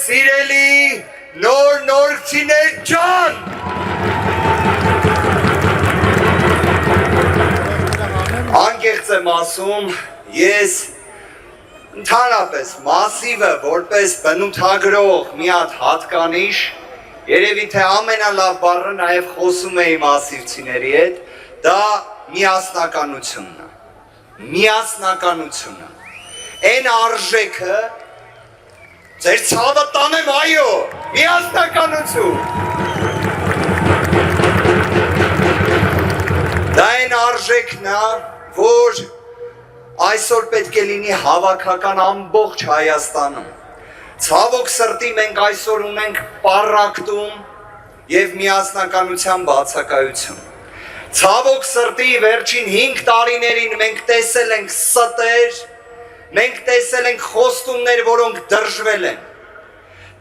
Սիրելի նոր-նորցիներ ջան, անկեղծ եմ ասում, ես ընդհանրապես մասիվը որպես բնութագրող մի հատ հատկանիշ, երևի թե ամենալավ բառը նաև խոսում էի մասիվցիների հետ, դա միասնականությունն է, միասնականությունը, այն արժեքը, ձեր ցավը տանեմ, այո, միասնականություն։ Դա այն արժեքն է, որ այսօր պետք է լինի հավաքական ամբողջ Հայաստանում։ Ցավոք սրտի մենք այսօր ունենք պառակտում և միասնականության բացակայություն։ Ցավոք սրտի վերջին 5 տարիներին մենք տեսել ենք ստեր, մենք տեսել ենք խոստումներ, որոնք դրժվել են։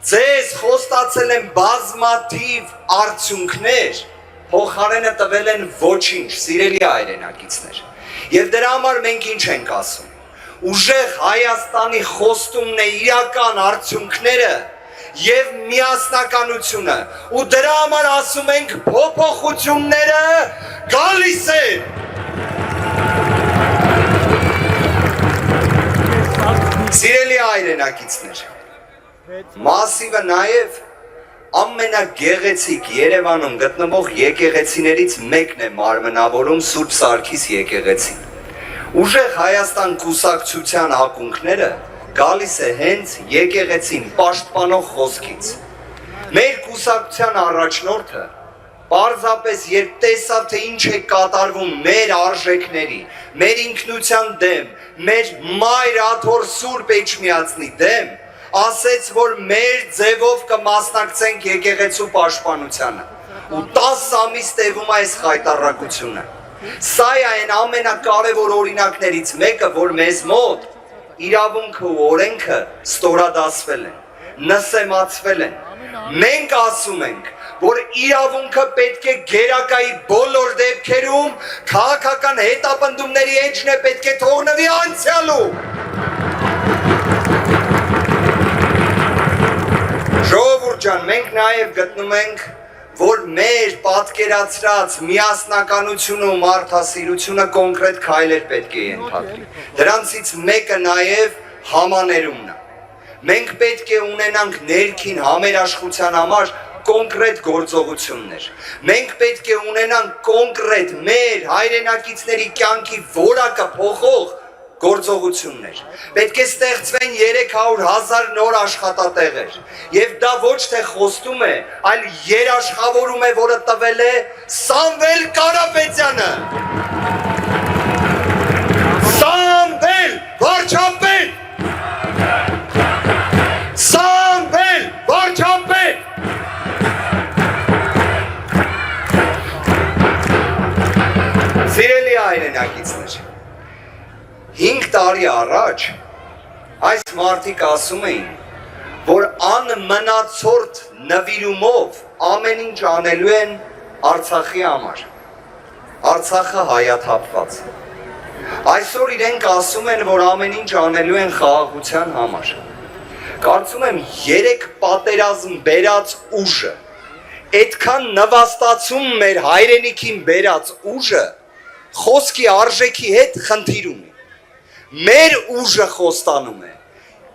Ձեզ խոստացել են բազմաթիվ արդյունքներ, փոխարենը տվել են ոչինչ, սիրելի հայրենակիցներ։ Եվ դրա համար մենք ինչ ենք ասում։ Ուժեղ Հայաստանի խոստումն է իրական արդյունքները և միասնականությունը, ու դրա համար ասում ենք փոփոխությունները գալիս են։ Սիրելի հայրենակիցներ, մասիվը նաև ամենագեղեցիկ Երևանում գտնվող եկեղեցիներից մեկն է մարմնավորում Սուրբ Սարգիս եկեղեցին։ Ուժեղ Հայաստան կուսակցության ակունքները գալիս է հենց եկեղեցին պաշտպանող խոսքից։ Մեր կուսակցության առաջնորդը պարզապես երբ տեսավ, թե ինչ է կատարվում մեր արժեքների, մեր ինքնության դեմ, մեր մայր աթոռ Սուրբ Էջմիածնի դեմ, ասեց, որ մեր ձևով կմասնակցենք եկեղեցու պաշտպանությանը, ու 10 ամիս տևում այս խայտառակությունը։ Սա է այն ամենակարևոր օրինակներից մեկը, որ մեզ մոտ իրավունքը ու օրենքը ստորադասվել են, նսեմացվել են։ Մենք ասում ենք, որ իրավունքը պետք է գերակայի բոլոր դեպքերում քաղաքական հետապնդումների էջն է պետք է թողնվի անցյալու։ Ժողովուրդ ջան, մենք նաև գտնում ենք, որ մեր պատկերացրած միասնականությունը ու մարդասիրությունը կոնկրետ քայլեր պետք է ենթարկի։ Դրանցից մեկը նաև համաներումն է։ Մենք պետք է ունենանք ներքին համերաշխության համար կոնկրետ գործողություններ։ Մենք պետք է ունենանք կոնկրետ մեր հայրենակիցների կյանքի որակը փոխող գործողություններ։ Պետք է ստեղծվեն 300,000 նոր աշխատատեղեր։ Եվ դա ոչ թե խոստում է, այլ երաշխավորում է, որը տվել է Սամվել Կարապետյանը։ Սամվել վարչապետ։ Սամվել վարչապետ։ Սիրելի հայրենակիցներ, 5 տարի առաջ այս մարդիկ ասում էին, որ անմնացորդ նվիրումով ամեն ինչ անելու են Արցախի համար։ Արցախը հայաթափված։ Այսօր իրենք ասում են, որ ամեն ինչ անելու են խաղաղության համար։ Կարծում եմ 3 պատերազմ բերած ուժը, այդքան նվաստացում մեր հայրենիքին բերած ուժը, խոսքի արժեքի հետ խնդիր ունի։ Մեր ուժը խոստանում է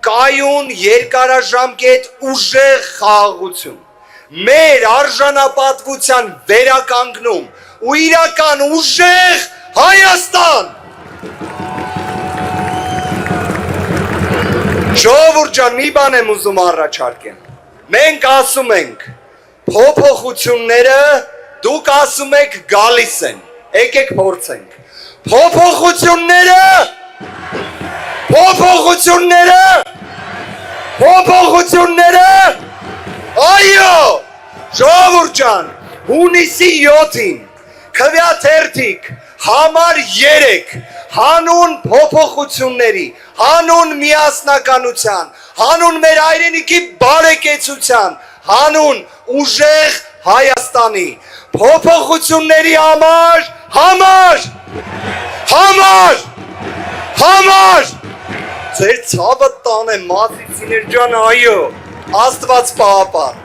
կայուն երկարաժամկետ ուժեղ խաղաղություն, մեր արժանապատվության վերականգնում ու իրական ուժեղ Հայաստան։ Ժողովուրդ ջան, մի բան եմ ուզում առաջարկեմ։ Մենք ասում ենք փոփոխությունները, դուք ասում եք գալիս են, եկեք փորձենք։ Փոփոխությունները, այո, ժողովուրդ ջան, հունիսի 7-ին Քվեաթերթիկ համար 3 հանուն փոփոխությունների, հանուն միասնականության, հանուն մեր հայրենիքի բարեկեցության, հանուն ուժեղ Հայաստանի փոփոխությունների համար ձեր ցավը տանեմ, մասիցիներ ջան, այո, Աստված պահապան։